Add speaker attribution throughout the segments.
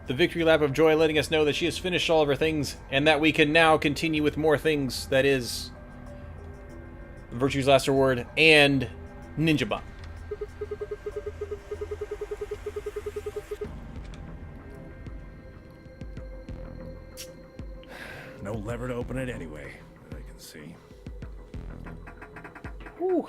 Speaker 1: the victory lap of joy, letting us know that she has finished all of her things, and that we can now continue with more things. That is Virtue's Last Reward and Ninja Bomb.
Speaker 2: No lever to open it anyway, that I can see.
Speaker 1: Ooh.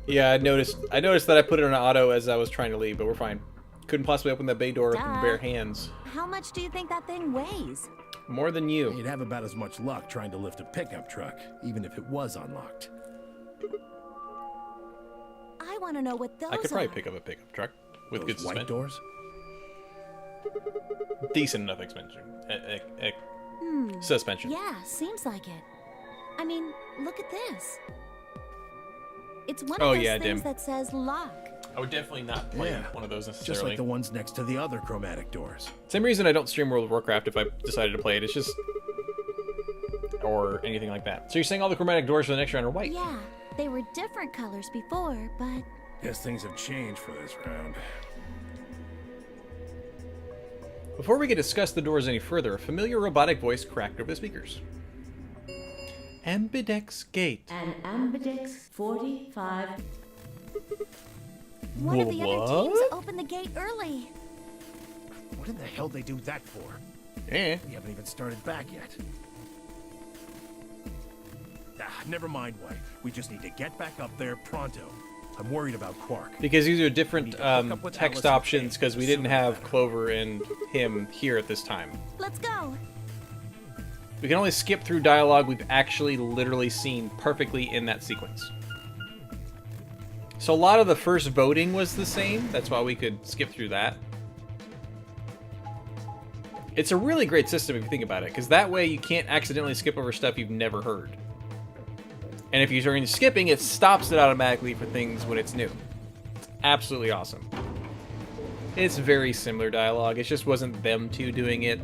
Speaker 1: Yeah, I noticed that I put it on auto as I was trying to leave, but we're fine. Couldn't possibly open that bay door with bare hands.
Speaker 3: How much do you think that thing weighs?
Speaker 1: More than you.
Speaker 2: You'd have about as much luck trying to lift a pickup truck, even if it was unlocked.
Speaker 3: I want to know what those
Speaker 1: I could probably
Speaker 3: are.
Speaker 1: pick up a pickup truck with
Speaker 2: Those
Speaker 1: good
Speaker 2: white
Speaker 1: suspension.
Speaker 2: doors?
Speaker 1: Decent enough suspension. Suspension.
Speaker 3: Yeah, seems like it. I mean, look at this. It's one
Speaker 1: Oh,
Speaker 3: of those
Speaker 1: yeah,
Speaker 3: things
Speaker 1: dim.
Speaker 3: that says lock.
Speaker 1: I would definitely not play
Speaker 2: Yeah,
Speaker 1: one of those
Speaker 2: just
Speaker 1: necessarily.
Speaker 2: like the ones next to the other chromatic doors.
Speaker 1: Same reason I don't stream World of Warcraft if I decided to play it. It's just... or anything like that. So you're saying all the chromatic doors for the next round are white?
Speaker 3: Yeah, they were different colors before, but
Speaker 2: Guess things have changed for this round.
Speaker 1: Before we can discuss the doors any further, a familiar robotic voice cracked over the speakers. Ambidex Gate.
Speaker 4: An Ambidex 45.
Speaker 3: one of the other teams
Speaker 1: What?
Speaker 3: opened the gate early.
Speaker 2: What in the hell they do that for?
Speaker 1: Eh.
Speaker 2: We haven't even started back yet. Never mind, White. We just need to get back up there pronto. I'm worried about Quark.
Speaker 1: Because these are different
Speaker 2: We need to hook up with
Speaker 1: text
Speaker 2: Alice and
Speaker 1: options,
Speaker 2: Kate
Speaker 1: because we
Speaker 2: as
Speaker 1: didn't
Speaker 2: soon as
Speaker 1: have
Speaker 2: that
Speaker 1: Clover and him here at this time.
Speaker 3: Let's go.
Speaker 1: We can only skip through dialogue we've actually literally seen perfectly in that sequence. So a lot of the first voting was the same. That's why we could skip through that. It's a really great system if you think about it, because that way you can't accidentally skip over stuff you've never heard. And if you're skipping, it stops it automatically for things when it's new. It's absolutely awesome. It's very similar dialogue. It just wasn't them two doing it.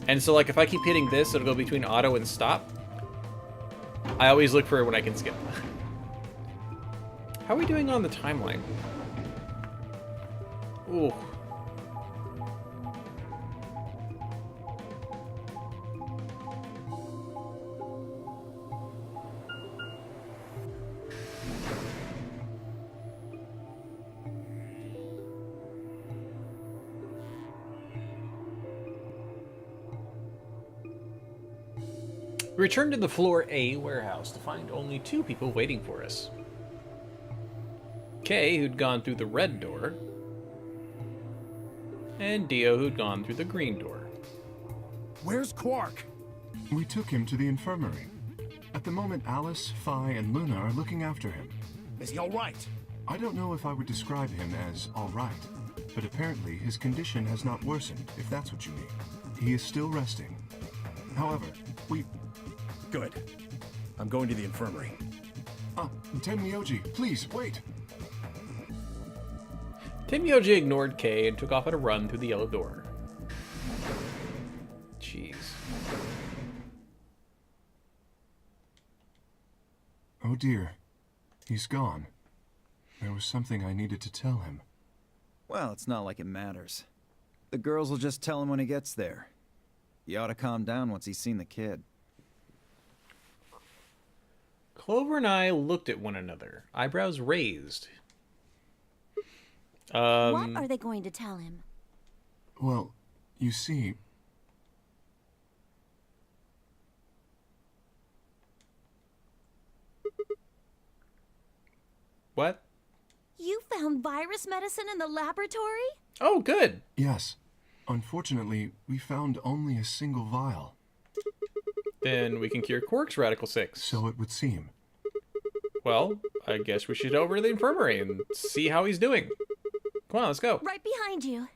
Speaker 1: And so, like, if I keep hitting this, it'll go between auto and stop. I always look for it when I can skip. How are we doing on the timeline? Ooh. We returned to the Floor A warehouse to find only two people waiting for us. Kay, who'd gone through the red door, and Dio, who'd gone through the green door.
Speaker 2: Where's Quark?
Speaker 5: We took him to the infirmary. At the moment, Alice, Phi, and Luna are looking after him.
Speaker 2: Is he all right?
Speaker 5: I don't know if I would describe him as all right, but apparently his condition has not worsened, if that's what you mean. He is still resting. However,
Speaker 2: Good. I'm going to the infirmary.
Speaker 5: Tenmyoji, please, wait!
Speaker 1: Tenmyoji ignored Kay and took off at a run through the yellow door. Jeez.
Speaker 5: Oh dear. He's gone. There was something I needed to tell him.
Speaker 6: Well, it's not like it matters. The girls will just tell him when he gets there. He ought to calm down once he's seen the kid.
Speaker 1: Clover and I looked at one another, eyebrows raised.
Speaker 3: What are they going to tell him?
Speaker 5: Well, you see...
Speaker 1: What?
Speaker 3: You found virus medicine in the laboratory?
Speaker 1: Oh, good.
Speaker 5: Yes. Unfortunately, we found only a single vial.
Speaker 1: Then we can cure Quark's Radical 6.
Speaker 5: So it would seem.
Speaker 1: Well, I guess we should head over to the infirmary and see how he's doing. Come on, let's go.
Speaker 3: Right behind you.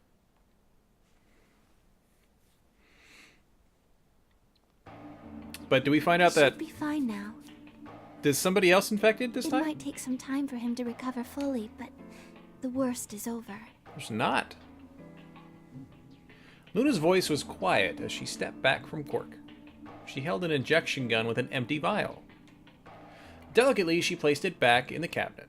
Speaker 1: But do we find out that...
Speaker 3: Should be fine now.
Speaker 1: Is somebody else infected this
Speaker 3: It
Speaker 1: time?
Speaker 3: might take some time for him to recover fully, but the worst is over.
Speaker 1: There's not. Luna's voice was quiet as she stepped back from Quark. She held an injection gun with an empty vial. Delicately, she placed it back in the cabinet.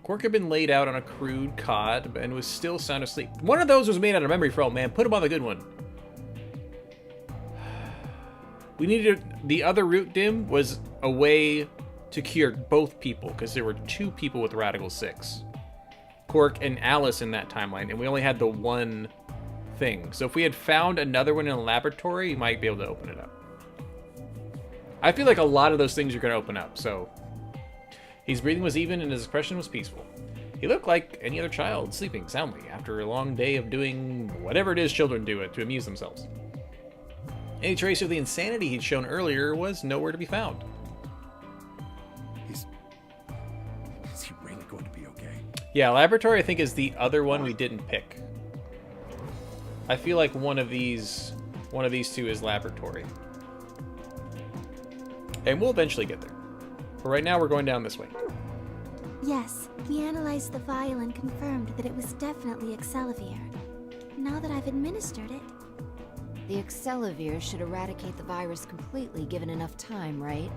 Speaker 1: Quark had been laid out on a crude cot and was still sound asleep. One of those was made out of memory foam, man. Put him on the good one. We needed... The other root dim was a way to cure both people, because there were 2 people with Radical 6. Quark and Alice in that timeline, and we only had the one thing. So if we had found another one in a laboratory, you might be able to open it up. I feel like a lot of those things are going to open up, so... His breathing was even and his expression was peaceful. He looked like any other child, sleeping soundly after a long day of doing whatever it is children do to amuse themselves. Any trace of the insanity he'd shown earlier was nowhere to be found.
Speaker 2: Is he really going to be okay?
Speaker 1: Yeah, laboratory I think is the other one we didn't pick. I feel like one of these 2 is laboratory. And we'll eventually get there. But right now we're going down this way.
Speaker 3: Yes, we analyzed the vial and confirmed that it was definitely Excelivir. Now that I've administered it...
Speaker 7: The Excelivir should eradicate the virus completely given enough time, right?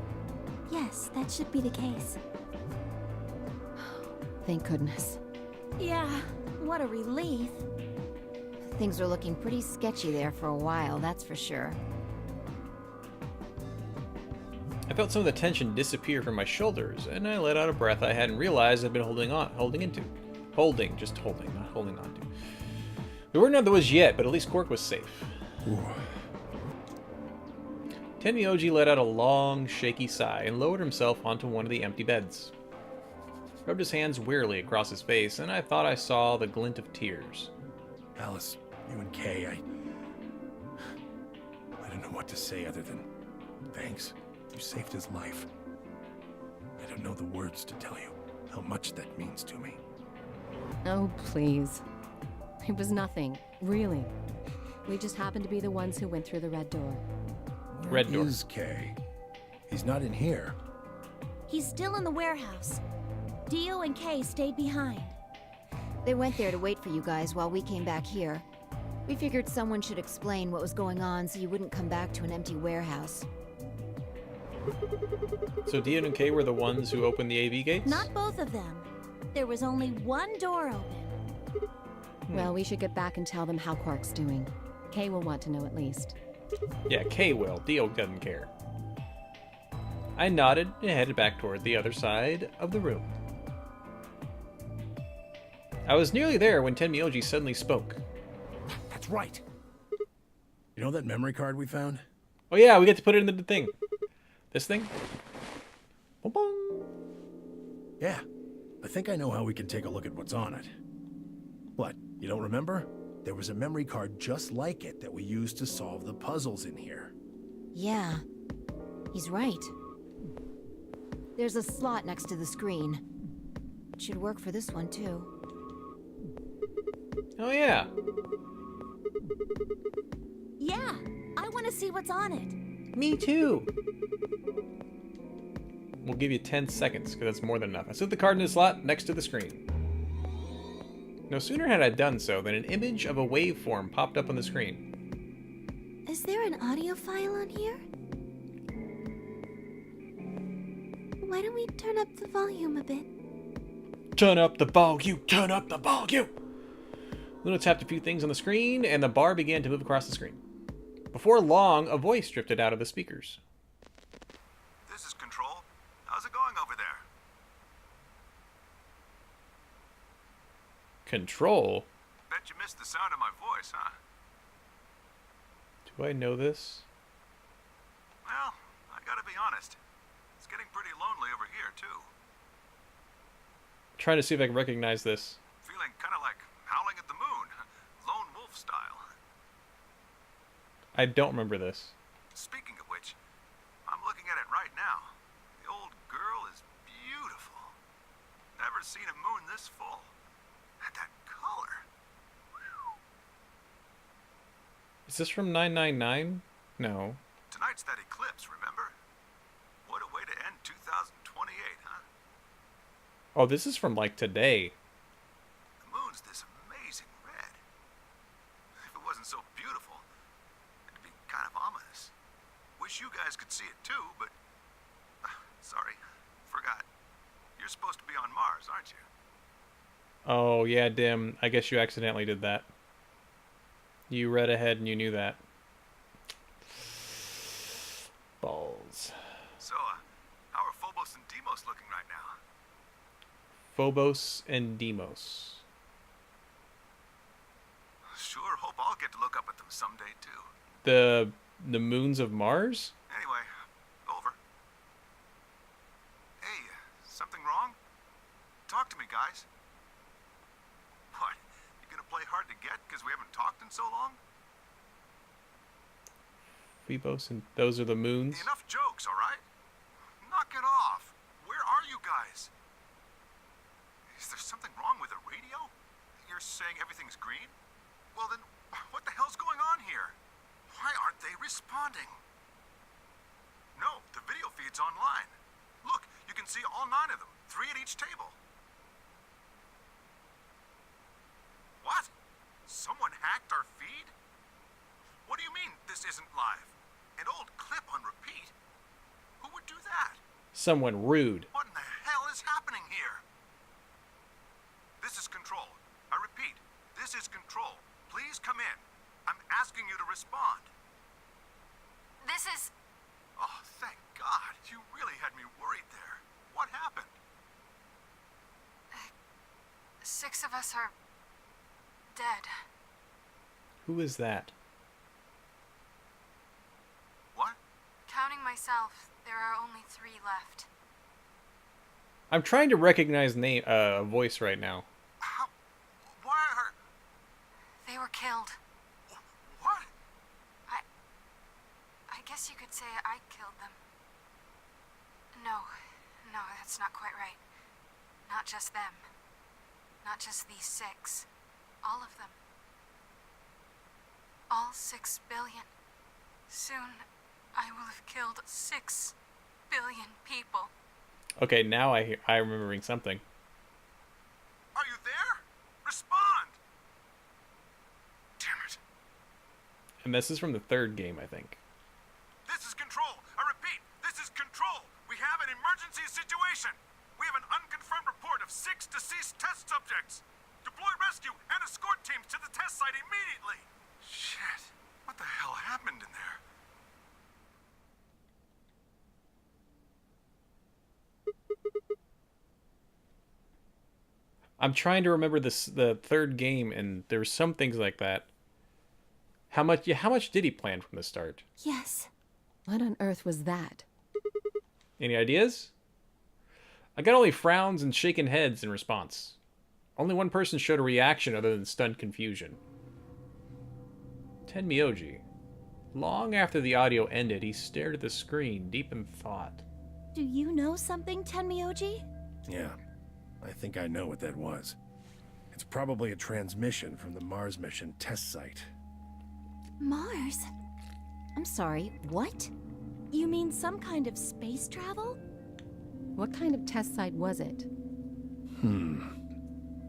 Speaker 3: Yes, that should be the case.
Speaker 7: Thank goodness.
Speaker 3: Yeah, what a relief.
Speaker 7: Things are looking pretty sketchy there for a while, that's for sure.
Speaker 1: I felt some of the tension disappear from my shoulders, and I let out a breath I hadn't realized I'd been holding on to. Not holding on to. We weren't on the woods yet, but at least Quark was safe. Tenmyoji let out a long, shaky sigh and lowered himself onto one of the empty beds. Rubbed his hands wearily across his face, and I thought I saw the glint of tears.
Speaker 2: Alice, you and Kay, I don't know what to say other than thanks. You saved his life. I don't know the words to tell you how much that means to me.
Speaker 8: Oh, please. It was nothing, really. We just happened to be the ones who went through the red door.
Speaker 1: Red door.
Speaker 2: Where is Kay? He's not in here.
Speaker 3: He's still in the warehouse. Dio and Kay stayed behind.
Speaker 7: They went there to wait for you guys while we came back here. We figured someone should explain what was going on so you wouldn't come back to an empty warehouse.
Speaker 1: So Dion and Kay were the ones who opened the AV gates?
Speaker 3: Not both of them. There was only one door open.
Speaker 8: Well, we should get back and tell them how Quark's doing. Kay will want to know at least.
Speaker 1: Yeah, Kay will. Dio doesn't care. I nodded and headed back toward the other side of the room. I was nearly there when Tenmyoji suddenly spoke.
Speaker 2: That's right. You know that memory card we found?
Speaker 1: Oh yeah, we get to put it in the thing. This thing? Boom, boom.
Speaker 2: Yeah. I think I know how we can take a look at what's on it. What, you don't remember? There was a memory card just like it that we used to solve the puzzles in here.
Speaker 7: Yeah, he's right. There's a slot next to the screen. It should work for this one, too.
Speaker 1: Oh yeah.
Speaker 3: Yeah, I want to see what's on it.
Speaker 1: Me too. We'll give you 10 seconds, because that's more than enough. I set the card in the slot next to the screen. No sooner had I done so than an image of a waveform popped up on the screen.
Speaker 3: Is there an audio file on here? Why don't we turn up the volume a bit?
Speaker 1: Turn up the volume! Turn up the volume! Luna tapped a few things on the screen, and the bar began to move across the screen. Before long, a voice drifted out of the speakers.
Speaker 9: This is Control. How's it going over there?
Speaker 1: Control?
Speaker 9: Bet you missed the sound of my voice, huh?
Speaker 1: Do I know this?
Speaker 9: Well, I gotta be honest. It's getting pretty lonely over here, too.
Speaker 1: I'm trying to see if I can recognize this.
Speaker 9: Feeling kinda like howling at the moon. Lone wolf style.
Speaker 1: I don't remember this.
Speaker 9: Speaking of which, I'm looking at it right now. The old girl is beautiful. Never seen a moon this full. And that color.
Speaker 1: Is this from 999? No.
Speaker 9: Tonight's that eclipse, remember? What a way to end 2028, huh?
Speaker 1: Oh, this is from like today.
Speaker 9: The moon's this amazing red. If it wasn't so beautiful, it'd be kind of ominous. Wish you guys could see it too, but... sorry, forgot. You're supposed to be on Mars, aren't you?
Speaker 1: Oh, yeah, Dim. I guess you accidentally did that. You read ahead and you knew that. Balls.
Speaker 9: So, how are Phobos and Deimos looking right now?
Speaker 1: Phobos and Deimos.
Speaker 9: Sure hope I'll get to look up at them someday, too.
Speaker 1: The moons of Mars?
Speaker 9: Anyway, over. Hey, something wrong? Talk to me, guys. What? You gonna play hard to get because we haven't talked in so long?
Speaker 1: Phobos and those are the moons.
Speaker 9: Enough jokes, all right? Knock it off. Where are you guys? Is there something wrong with the radio? You're saying everything's green? Well then, what the hell's going on here? Why aren't they responding? No, the video feed's online. Look, you can see all 9 of them, 3 at each table. What? Someone hacked our feed? What do you mean this isn't live? An old clip on repeat? Who would do that?
Speaker 1: Someone rude.
Speaker 9: What in the hell is happening here? This is Control. I repeat, this is Control. Please come in. I'm asking you to respond.
Speaker 3: This is...
Speaker 9: Oh, thank God. You really had me worried there. What happened?
Speaker 3: 6 of us are... dead.
Speaker 1: Who is that?
Speaker 9: What?
Speaker 3: Counting myself, there are only 3 left.
Speaker 1: I'm trying to recognize voice right now.
Speaker 9: How? Why are...
Speaker 3: They were killed.
Speaker 9: What?
Speaker 3: I guess you could say I killed them. No, that's not quite right. Not just them. Not just these 6. All of them. All 6 billion. Soon, I will have killed 6 billion people.
Speaker 1: Okay, now I'm remembering something.
Speaker 9: Are you there? Respond! Damn it.
Speaker 1: And this is from the 3rd game, I think.
Speaker 9: This is Control. I repeat, this is Control. We have an emergency situation. We have an unconfirmed report of 6 deceased test subjects. Deploy rescue and escort teams to the test site immediately. Shit. What the hell happened in there?
Speaker 1: I'm trying to remember the 3rd game, and there were some things like that. How much did he plan from the start?
Speaker 3: Yes.
Speaker 8: What on earth was that?
Speaker 1: Any ideas? I got only frowns and shaken heads in response. Only one person showed a reaction other than stunned confusion. Tenmyoji. Long after the audio ended, he stared at the screen, deep in thought.
Speaker 3: Do you know something, Tenmyoji?
Speaker 2: Yeah, I think I know what that was. It's probably a transmission from the Mars mission test site.
Speaker 3: Mars?
Speaker 7: I'm sorry, what?
Speaker 3: You mean some kind of space travel?
Speaker 8: What kind of test site was it?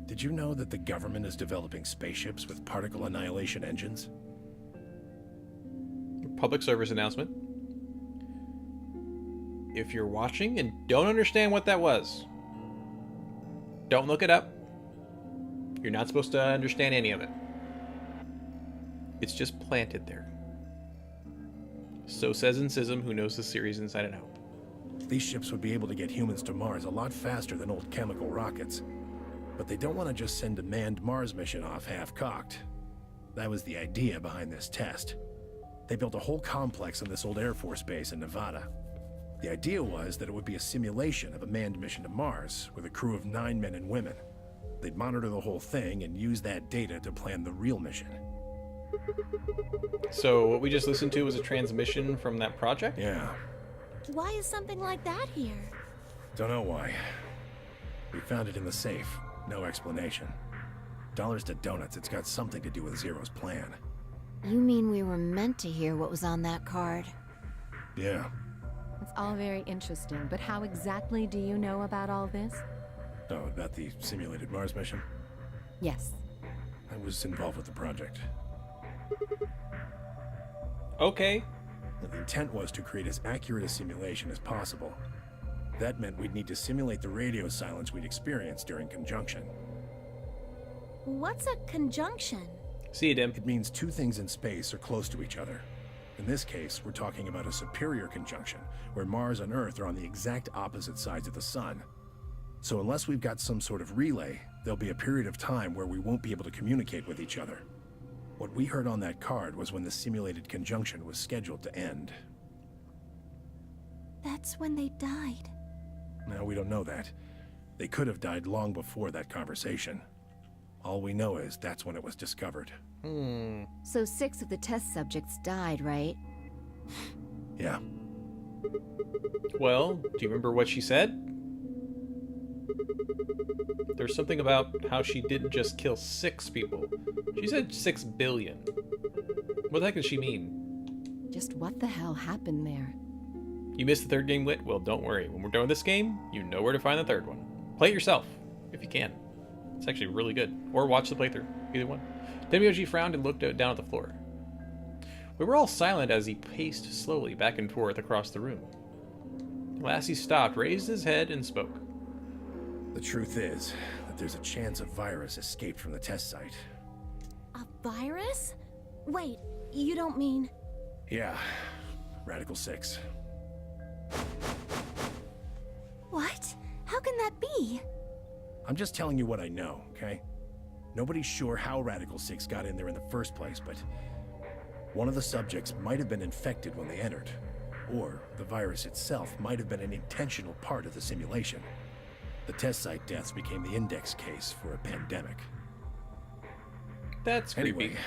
Speaker 2: Did you know that the government is developing spaceships with particle annihilation engines?
Speaker 1: Public service announcement. If you're watching and don't understand what that was, don't look it up. You're not supposed to understand any of it. It's just planted there. So says Insism, who knows the series inside and out.
Speaker 2: These ships would be able to get humans to Mars a lot faster than old chemical rockets. But they don't want to just send a manned Mars mission off half-cocked. That was the idea behind this test. They built a whole complex on this old Air Force base in Nevada. The idea was that it would be a simulation of a manned mission to Mars with a crew of 9 men and women. They'd monitor the whole thing and use that data to plan the real mission.
Speaker 1: So what we just listened to was a transmission from that project?
Speaker 2: Yeah.
Speaker 3: Why is something like that here?
Speaker 2: Don't know why. We found it in the safe. No explanation. Dollars to donuts, it's got something to do with Zero's plan.
Speaker 7: You mean we were meant to hear what was on that card?
Speaker 2: Yeah.
Speaker 8: It's all very interesting, but how exactly do you know about all this?
Speaker 2: Oh, about the simulated Mars mission?
Speaker 8: Yes.
Speaker 2: I was involved with the project.
Speaker 1: Okay.
Speaker 2: The intent was to create as accurate a simulation as possible. That meant we'd need to simulate the radio silence we'd experienced during conjunction.
Speaker 10: What's a conjunction?
Speaker 1: See you, Dim.
Speaker 2: It means two things in space are close to each other. In this case, we're talking about a superior conjunction, where Mars and Earth are on the exact opposite sides of the sun. So unless we've got some sort of relay, there'll be a period of time where we won't be able to communicate with each other. What we heard on that card was when the simulated conjunction was scheduled to end.
Speaker 10: That's when they died.
Speaker 2: Now, we don't know that. They could have died long before that conversation. All we know is that's when it was discovered.
Speaker 7: So 6 of the test subjects died, right?
Speaker 2: Yeah.
Speaker 1: Well, do you remember what she said? There's something about how she didn't just kill 6 people. She said 6 billion. What the heck does she mean?
Speaker 8: Just what the hell happened there?
Speaker 1: You missed the 3rd game, Wit? Well, don't worry. When we're done with this game, you know where to find the 3rd one. Play it yourself, if you can. It's actually really good. Or watch the playthrough. Either one. WOG frowned and looked down at the floor. We were all silent as he paced slowly back and forth across the room. Last he stopped, raised his head, and spoke.
Speaker 2: The truth is that there's a chance a virus escaped from the test site.
Speaker 10: A virus? Wait, you don't mean...
Speaker 2: Yeah, Radical 6.
Speaker 10: What? How can that be?
Speaker 2: I'm just telling you what I know, okay? Nobody's sure how Radical 6 got in there in the first place, but one of the subjects might have been infected when they entered. Or the virus itself might have been an intentional part of the simulation. The test site deaths became the index case for a pandemic.
Speaker 1: That's creepy.
Speaker 2: Anyway,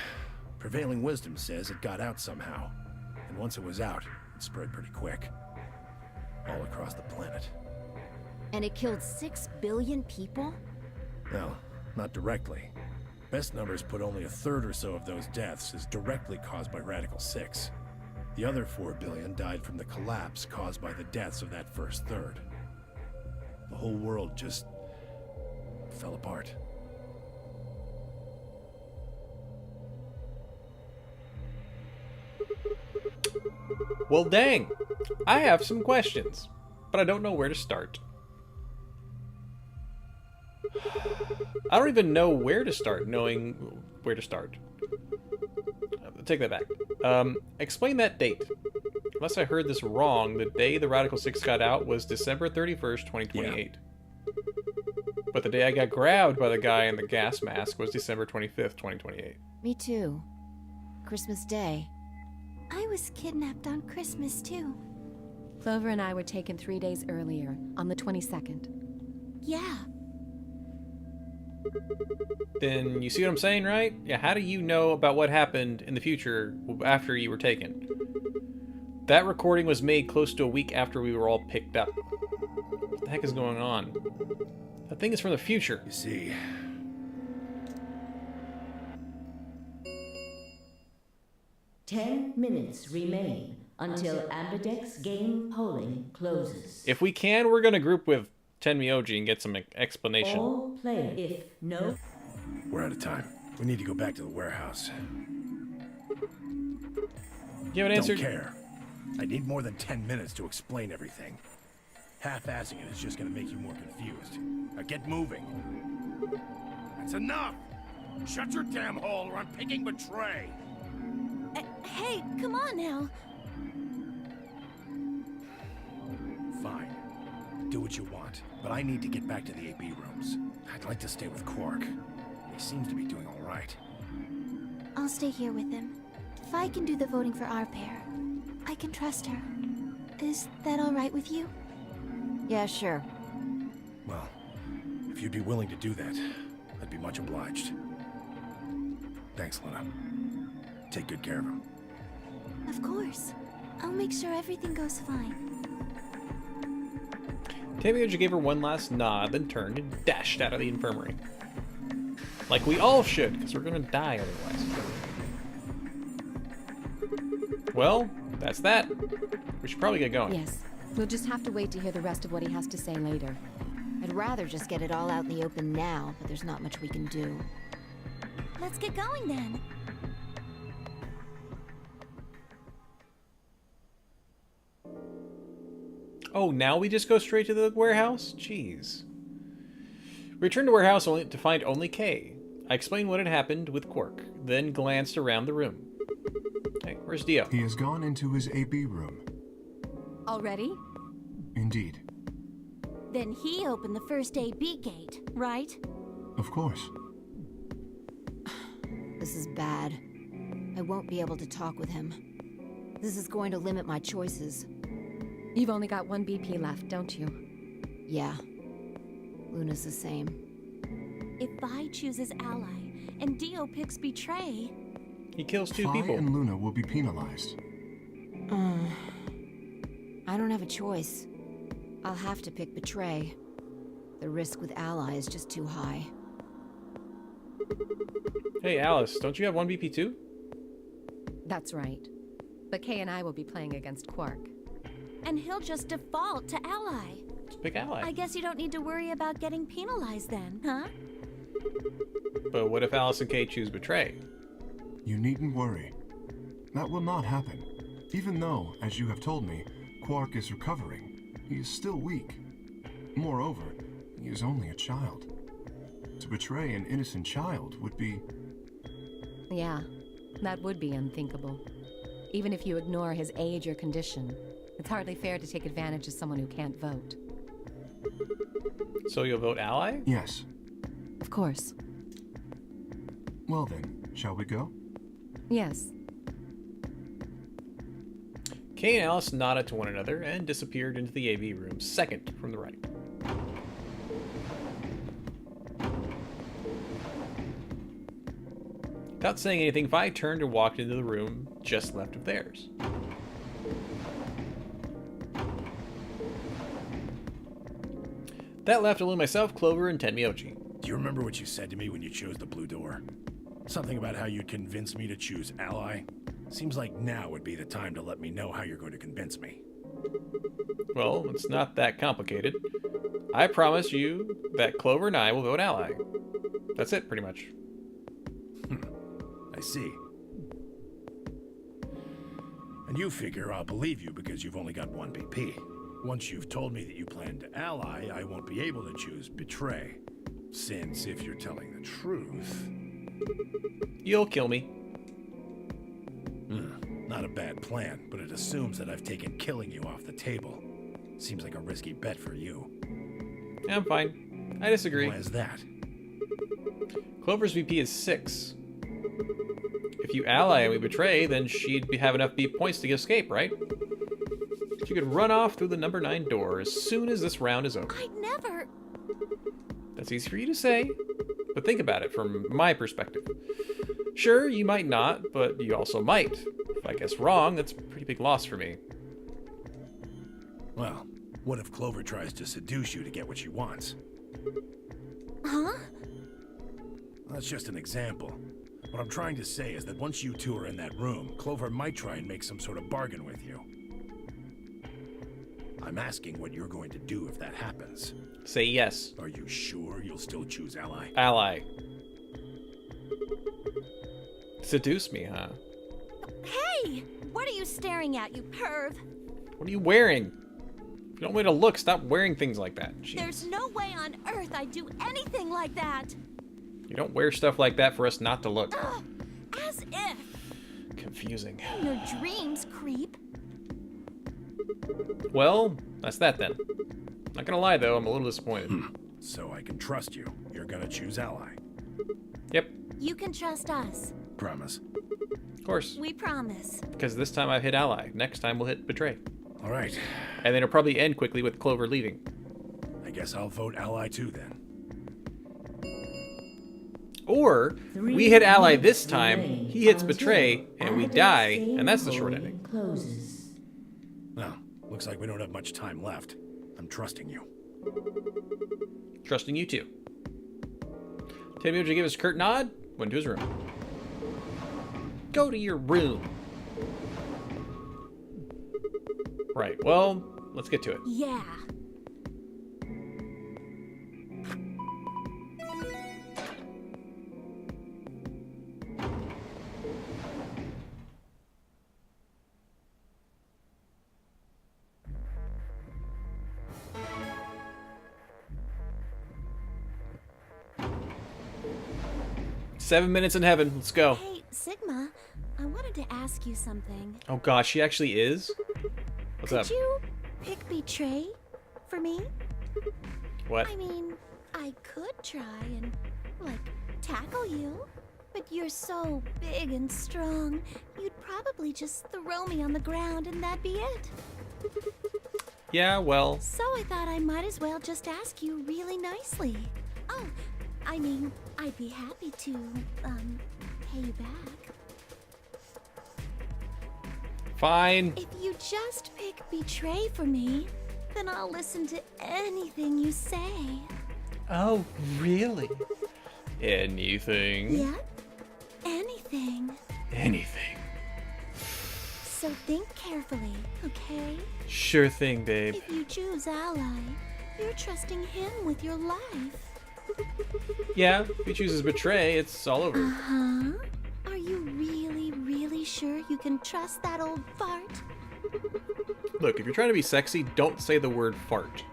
Speaker 2: prevailing wisdom says it got out somehow. And once it was out, it spread pretty quick. All across the planet.
Speaker 7: And it killed 6 billion people?
Speaker 2: No, not directly. Best numbers put only a third or so of those deaths as directly caused by Radical 6. The other 4 billion died from the collapse caused by the deaths of that first third. The whole world just fell apart.
Speaker 1: Well, dang. I have some questions, but I don't know where to start. I don't even know where to start, knowing where to start. Take that back. Explain that date. Unless I heard this wrong, the day the Radical 6 got out was December 31st, 2028. Yeah. But the day I got grabbed by the guy in the gas mask was December 25th, 2028.
Speaker 7: Me too. Christmas Day.
Speaker 10: I was kidnapped on Christmas too.
Speaker 8: Clover and I were taken 3 days earlier, on the 22nd.
Speaker 10: Yeah.
Speaker 1: Then you see what I'm saying, right? Yeah, how do you know about what happened in the future after you were taken? That recording was made close to a week after we were all picked up. What the heck is going on? That thing is from the future.
Speaker 2: You see...
Speaker 4: 10 minutes remain until Ambidex game polling closes.
Speaker 1: If we can, we're going to group with Tenmyoji and get some explanation.
Speaker 4: All players, if no...
Speaker 2: We're out of time. We need to go back to the warehouse.
Speaker 1: You haven't answered?
Speaker 2: Don't care. I need more than 10 minutes to explain everything. Half-assing it is just going to make you more confused. Now get moving. That's enough! Shut your damn hole or I'm picking betray!
Speaker 10: Hey, come on now.
Speaker 2: Fine. Do what you want, but I need to get back to the AB rooms. I'd like to stay with Quark. He seems to be doing all right.
Speaker 10: I'll stay here with him. If I can do the voting for our pair, I can trust her. Is that all right with you?
Speaker 7: Yeah, sure.
Speaker 2: Well, if you'd be willing to do that, I'd be much obliged. Thanks, Luna. Take good care of him.
Speaker 10: Of course. I'll make sure everything goes fine.
Speaker 1: Tenmyoji gave her one last nod, then turned and dashed out of the infirmary. Like we all should, because we're going to die otherwise. Well, that's that. We should probably get going.
Speaker 8: Yes. We'll just have to wait to hear the rest of what he has to say later.
Speaker 7: I'd rather just get it all out in the open now, but there's not much we can do.
Speaker 10: Let's get going then.
Speaker 1: Oh, now we just go straight to the warehouse? Jeez. Return to warehouse only to find only Kay. I explained what had happened with Quark, then glanced around the room. Hey, where's Dio?
Speaker 5: He has gone into his AB room.
Speaker 8: Already?
Speaker 5: Indeed.
Speaker 10: Then he opened the first AB gate, right?
Speaker 5: Of course.
Speaker 7: This is bad. I won't be able to talk with him. This is going to limit my choices.
Speaker 8: You've only got one BP left, don't you?
Speaker 7: Yeah. Luna's the same.
Speaker 10: If Vi chooses ally and Dio picks betray...
Speaker 1: He kills two
Speaker 5: Phi
Speaker 1: people.
Speaker 5: and Luna will be penalized.
Speaker 7: I don't have a choice. I'll have to pick betray. The risk with ally is just too high.
Speaker 1: Hey, Alice, don't you have one BP too?
Speaker 8: That's right. But Kay and I will be playing against Quark.
Speaker 10: And he'll just default to ally.
Speaker 1: Let's pick ally.
Speaker 10: I guess you don't need to worry about getting penalized then, huh?
Speaker 1: But what if Alice and Kay choose betray?
Speaker 5: You needn't worry. That will not happen. Even though, as you have told me, Quark is recovering, he is still weak. Moreover, he is only a child. To betray an innocent child would be...
Speaker 8: Yeah, that would be unthinkable. Even if you ignore his age or condition, it's hardly fair to take advantage of someone who can't vote.
Speaker 1: So you'll vote ally?
Speaker 5: Yes.
Speaker 8: Of course.
Speaker 5: Well then, shall we go?
Speaker 8: Yes.
Speaker 1: Kay and Alice nodded to one another and disappeared into the AV room, second from the right. Without saying anything, Vi turned and walked into the room just left of theirs. That left only myself, Clover, and Tenmyoji.
Speaker 2: Do you remember what you said to me when you chose the blue door? Something about how you'd convince me to choose ally? Seems like now would be the time to let me know how you're going to convince me.
Speaker 1: Well, it's not that complicated. I promise you that Clover and I will vote ally. That's it, pretty much.
Speaker 2: I see. And you figure I'll believe you because you've only got one BP. Once you've told me that you plan to ally, I won't be able to choose betray. Since if you're telling the truth...
Speaker 1: You'll kill me.
Speaker 2: Not a bad plan, but it assumes that I've taken killing you off the table. Seems like a risky bet for you.
Speaker 1: I'm fine. I disagree.
Speaker 2: Why is that?
Speaker 1: Clover's VP is 6. If you ally and we betray, then she'd have enough BP points to escape, right? She could run off through the number 9 door as soon as this round is over.
Speaker 10: I'd never...
Speaker 1: That's easy for you to say, but think about it from my perspective. Sure, you might not, but you also might. If I guess wrong, that's a pretty big loss for me.
Speaker 2: Well, what if Clover tries to seduce you to get what she wants?
Speaker 10: Huh?
Speaker 2: That's just an example. What I'm trying to say is that once you two are in that room, Clover might try and make some sort of bargain with you. I'm asking what you're going to do if that happens.
Speaker 1: Say yes.
Speaker 2: Are you sure you'll still choose ally?
Speaker 1: Ally. Seduce me, huh?
Speaker 10: Hey! What are you staring at, you perv?
Speaker 1: What are you wearing? If you don't want me to look, stop wearing things like that. Jeez.
Speaker 10: There's no way on earth I'd do anything like that.
Speaker 1: You don't wear stuff like that for us not to look.
Speaker 10: Ugh, as if.
Speaker 1: Confusing.
Speaker 10: In your dreams, creep.
Speaker 1: Well, that's that then. Not gonna lie though, I'm a little disappointed.
Speaker 2: So I can trust you. You're gonna choose ally.
Speaker 1: Yep,
Speaker 10: You can trust us.
Speaker 2: Promise.
Speaker 1: of course.
Speaker 10: We promise.
Speaker 1: Because this time I've hit ally. Next time we'll hit betray.
Speaker 2: All right.
Speaker 1: And then it'll probably end quickly with Clover leaving.
Speaker 2: I guess I'll vote ally too then.
Speaker 1: Or we hit ally this time, he hits betray, and we die, and that's the short ending.
Speaker 4: Closes.
Speaker 2: Well, looks like we don't have much time left. I'm trusting you.
Speaker 1: Trusting you too. Tenmyoji gave us a curt nod, went to his room. Go to your room. Right, well, let's get to it.
Speaker 10: Yeah.
Speaker 1: 7 minutes in heaven. Let's go.
Speaker 10: Hey, Sigma, I wanted to ask you something.
Speaker 1: Oh gosh, she actually is? What's up?
Speaker 10: Could you pick Betray for me?
Speaker 1: What?
Speaker 10: I mean, I could try and, like, tackle you. But you're so big and strong, you'd probably just throw me on the ground and that'd be it.
Speaker 1: Yeah, well.
Speaker 10: So I thought I might as well just ask you really nicely. Oh, I mean, I'd be happy to, pay you back.
Speaker 1: Fine.
Speaker 10: If you just pick Betray for me, then I'll listen to anything you say.
Speaker 1: Oh, really? Anything.
Speaker 10: Yeah? Anything.
Speaker 1: Anything.
Speaker 10: So think carefully, okay?
Speaker 1: Sure thing, babe.
Speaker 10: If you choose Ally, you're trusting him with your life.
Speaker 1: Yeah, if he chooses Betray, it's all over.
Speaker 10: Uh-huh. Are you really, really sure you can trust that old fart?
Speaker 1: Look, if you're trying to be sexy, don't say the word fart.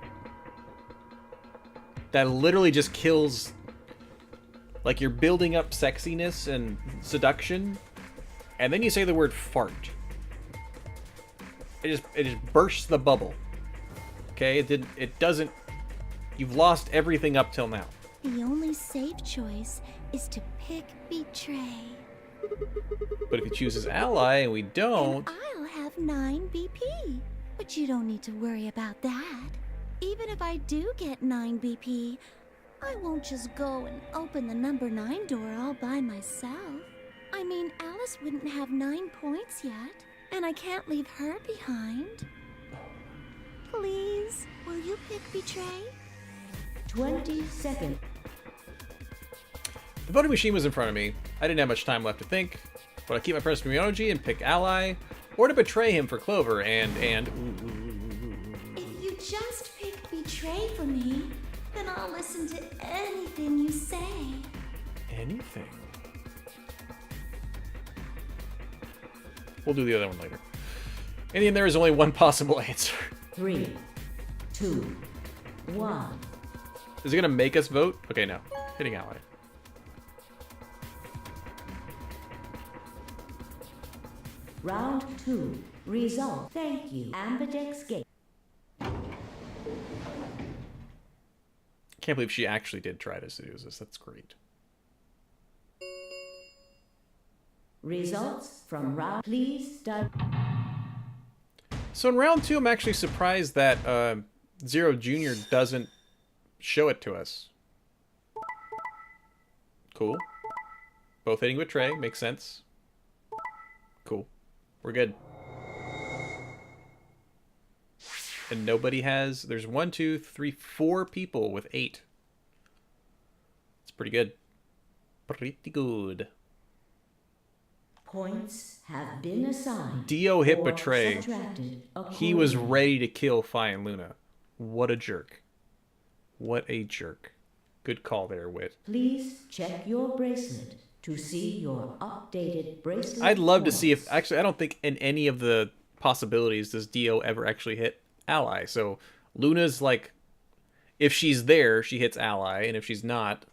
Speaker 1: That literally just kills... Like, you're building up sexiness and seduction, and then you say the word fart. It just bursts the bubble. Okay? It doesn't... You've lost everything up till now.
Speaker 10: The only safe choice is to pick Betray.
Speaker 1: But if he chooses Ally and we don't...
Speaker 10: And I'll have 9 BP. But you don't need to worry about that. Even if I do get 9 BP, I won't just go and open the number 9 door all by myself. I mean, Alice wouldn't have 9 points yet, and I can't leave her behind. Please, will you pick Betray?
Speaker 4: 20 seconds.
Speaker 1: The voting machine was in front of me. I didn't have much time left to think. Would I keep my precious energy and pick Ally, or to betray him for Clover and...
Speaker 10: If you just pick Betray for me, then I'll listen to anything you say.
Speaker 1: Anything? We'll do the other one later. In the end, there is only one possible answer.
Speaker 4: 3, 2, 1.
Speaker 1: Is it gonna make us vote? Okay, no. Hitting Ally.
Speaker 4: Round 2. Result. Thank you. Ambidex Gate.
Speaker 1: Can't believe she actually did try to seduce us. That's great.
Speaker 4: Results from round. Please start.
Speaker 1: So in round 2, I'm actually surprised that Zero Jr. doesn't show it to us. Cool. Both hitting Betray. Makes sense. Cool. We're good. And nobody has... There's 1, 2, 3, 4 people with 8. It's pretty good. Pretty good.
Speaker 4: Points have been assigned.
Speaker 1: Dio hit
Speaker 4: or
Speaker 1: Betray.
Speaker 4: subtracted
Speaker 1: He was
Speaker 4: accordingly.
Speaker 1: ready to kill Fi and Luna. What a jerk. What a jerk. Good call there, Wit.
Speaker 4: Please check your bracelet to see your updated bracelet.
Speaker 1: I'd love to see if...
Speaker 4: points.
Speaker 1: Actually, I don't think in any of the possibilities does Dio ever actually hit Ally. So Luna's like... If she's there, she hits Ally. And if she's not...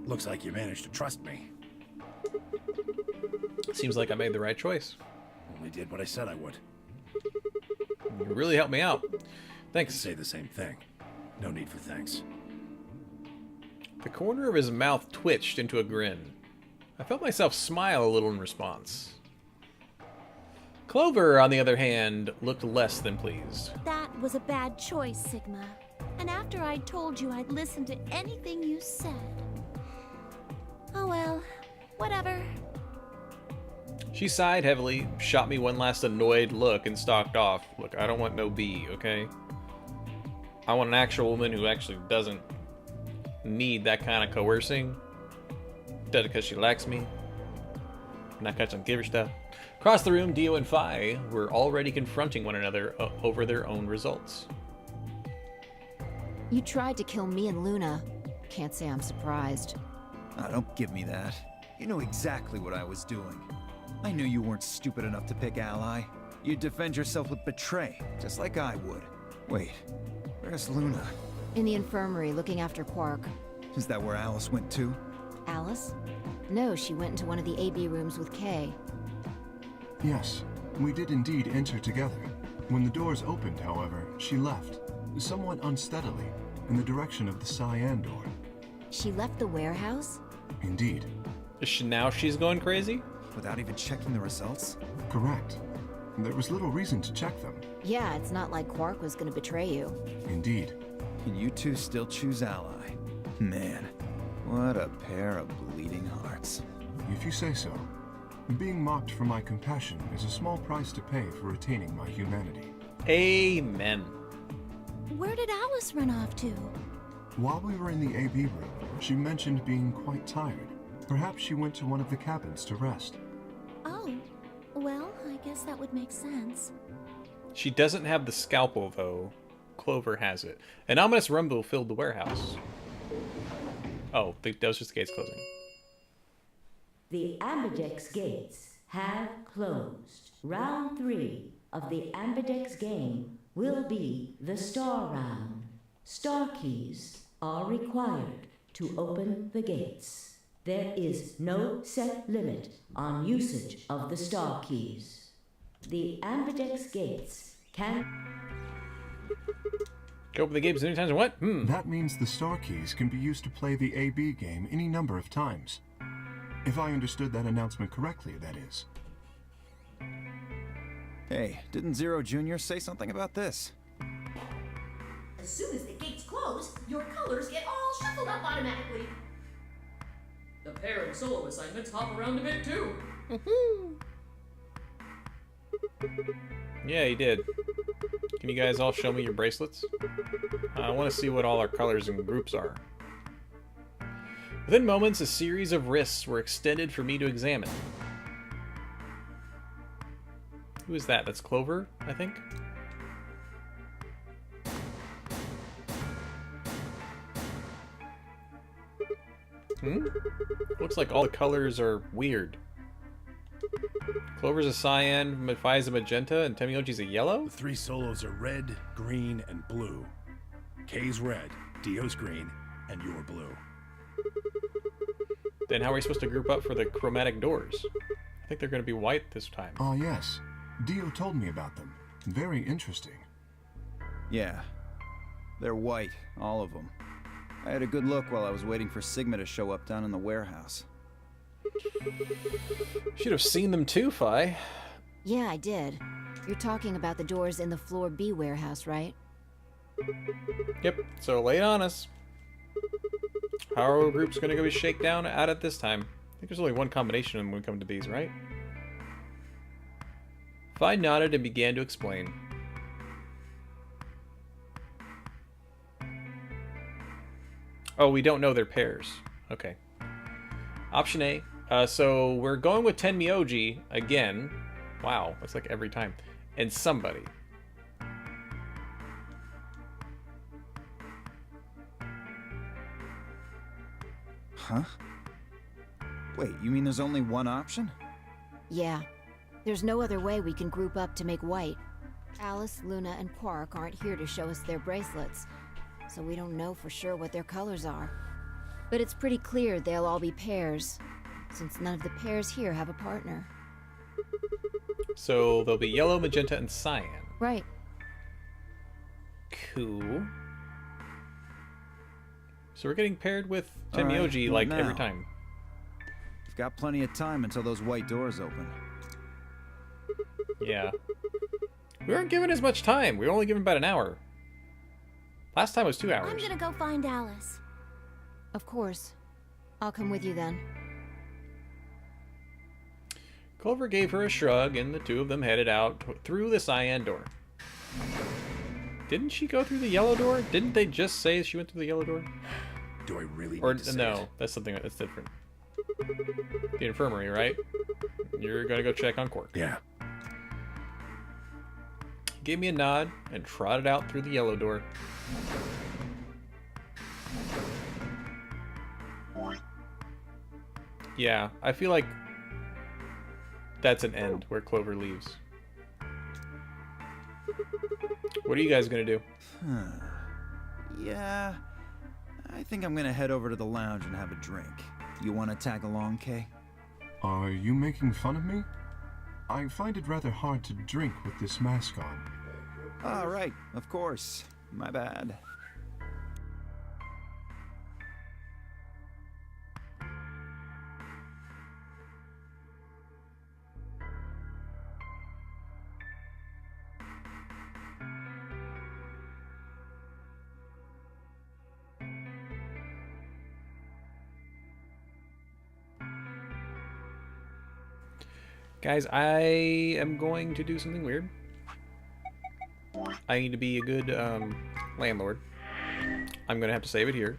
Speaker 2: Looks like you managed to trust me.
Speaker 1: Seems like I made the right choice.
Speaker 2: Only did what I said I would.
Speaker 1: You really helped me out. Thanks.
Speaker 2: Say the same thing. No need for thanks.
Speaker 1: The corner of his mouth twitched into a grin. I felt myself smile a little in response. Clover, on the other hand, looked less than pleased.
Speaker 10: That was a bad choice, Sigma. And after I told you I'd listen to anything you said. Oh well, whatever.
Speaker 1: She sighed heavily, shot me one last annoyed look, and stalked off. Look, I don't want no B, okay? I want an actual woman who actually doesn't need that kind of coercing. Does it because she likes me. Not because I give her stuff. Across the room, Dio and Fi were already confronting one another over their own results.
Speaker 7: You tried to kill me and Luna. Can't say I'm surprised.
Speaker 6: Ah, don't give me that. You know exactly what I was doing. I knew you weren't stupid enough to pick Ally. You'd defend yourself with betray, just like I would. Wait, where's Luna?
Speaker 7: In the infirmary, looking after Quark.
Speaker 6: Is that where Alice went too?
Speaker 7: Alice? No, she went into one of the AB rooms with Kay.
Speaker 5: Yes, we did indeed enter together. When the doors opened, however, she left, somewhat unsteadily, in the direction of the cyan door.
Speaker 7: She left the warehouse?
Speaker 5: Indeed.
Speaker 1: Now she's going crazy?
Speaker 6: Without even checking the results?
Speaker 5: Correct. There was little reason to check them.
Speaker 7: Yeah, it's not like Quark was gonna betray you.
Speaker 5: Indeed.
Speaker 6: And you two still choose ally. Man, what a pair of bleeding hearts.
Speaker 5: If you say so. Being mocked for my compassion is a small price to pay for retaining my humanity.
Speaker 1: Amen.
Speaker 10: Where did Alice run off to?
Speaker 5: While we were in the AB room, she mentioned being quite tired. Perhaps she went to one of the cabins to rest.
Speaker 10: Oh, well, I guess that would make sense.
Speaker 1: She doesn't have the scalpel, though. Clover has it. An ominous rumble filled the warehouse. Oh, that was just the gates closing.
Speaker 4: The Ambidex gates have closed. Round 3 of the Ambidex game will be the Star Round. Star keys are required to open the gates. There is no set limit on usage of the Star keys. The Ambidex gates can...
Speaker 1: Open the gates any times and what?
Speaker 5: That means the star keys can be used to play the AB game any number of times. If I understood that announcement correctly, that is.
Speaker 6: Hey, didn't Zero Jr. say something about this?
Speaker 11: As soon as the gates close, your colors get all shuffled up automatically. The pair and solo assignments hop around a bit too.
Speaker 1: Yeah, he did. Can you guys all show me your bracelets? I want to see what all our colors and groups are. Within moments, a series of wrists were extended for me to examine. Who is that? That's Clover, I think? Looks like all the colors are weird. Clover's a cyan, Mafai's a magenta, and Temioji's a yellow?
Speaker 2: The 3 solos are red, green, and blue. Kay's red, Dio's green, and you're blue.
Speaker 1: Then how are we supposed to group up for the chromatic doors? I think they're going to be white this time.
Speaker 5: Ah, yes. Dio told me about them. Very interesting.
Speaker 6: Yeah. They're white, all of them. I had a good look while I was waiting for Sigma to show up down in the warehouse.
Speaker 1: Should have seen them too, Fi.
Speaker 7: Yeah, I did. You're talking about the doors in the Floor B warehouse, right?
Speaker 1: Yep, so lay it on us. How are our groups going to go be shakedown out at this time? I think there's only one combination when we come to these, right? Fi nodded and began to explain. Oh, we don't know their pairs. Okay. Option A. So we're going with Tenmyoji again. Wow, that's like every time. And somebody.
Speaker 6: Huh? Wait, you mean there's only one option?
Speaker 7: Yeah. There's no other way we can group up to make white. Alice, Luna, and Quark aren't here to show us their bracelets, so we don't know for sure what their colors are. But it's pretty clear they'll all be pairs, since none of the pairs here have a partner.
Speaker 1: So they'll be yellow, magenta, and cyan.
Speaker 7: Right.
Speaker 1: Cool. So we're getting paired with Tenmyoji like
Speaker 6: now.
Speaker 1: every time.
Speaker 6: We've got plenty of time until those white doors open.
Speaker 1: Yeah. We weren't given as much time. We were only given about an hour. Last time was 2 hours.
Speaker 10: I'm gonna go find Alice.
Speaker 7: Of course. I'll come with you then.
Speaker 1: Clover gave her a shrug, and the two of them headed out through the cyan door. Didn't she go through the yellow door? Didn't they just say she went through the yellow door?
Speaker 2: Do I really
Speaker 1: Or
Speaker 2: need to say
Speaker 1: no,
Speaker 2: it?
Speaker 1: that's something that's different. The infirmary, right? You're gonna go check on Quark.
Speaker 2: Yeah.
Speaker 1: Gave me a nod and trotted out through the yellow door. Yeah, I feel like that's an end where Clover leaves. What are you guys gonna do?
Speaker 6: Yeah, I think I'm gonna head over to the lounge and have a drink. You wanna tag along, Kay?
Speaker 5: Are you making fun of me? I find it rather hard to drink with this mask on.
Speaker 6: Ah, right, of course. My bad.
Speaker 1: Guys, I am going to do something weird. I need to be a good landlord. I'm gonna have to save it here.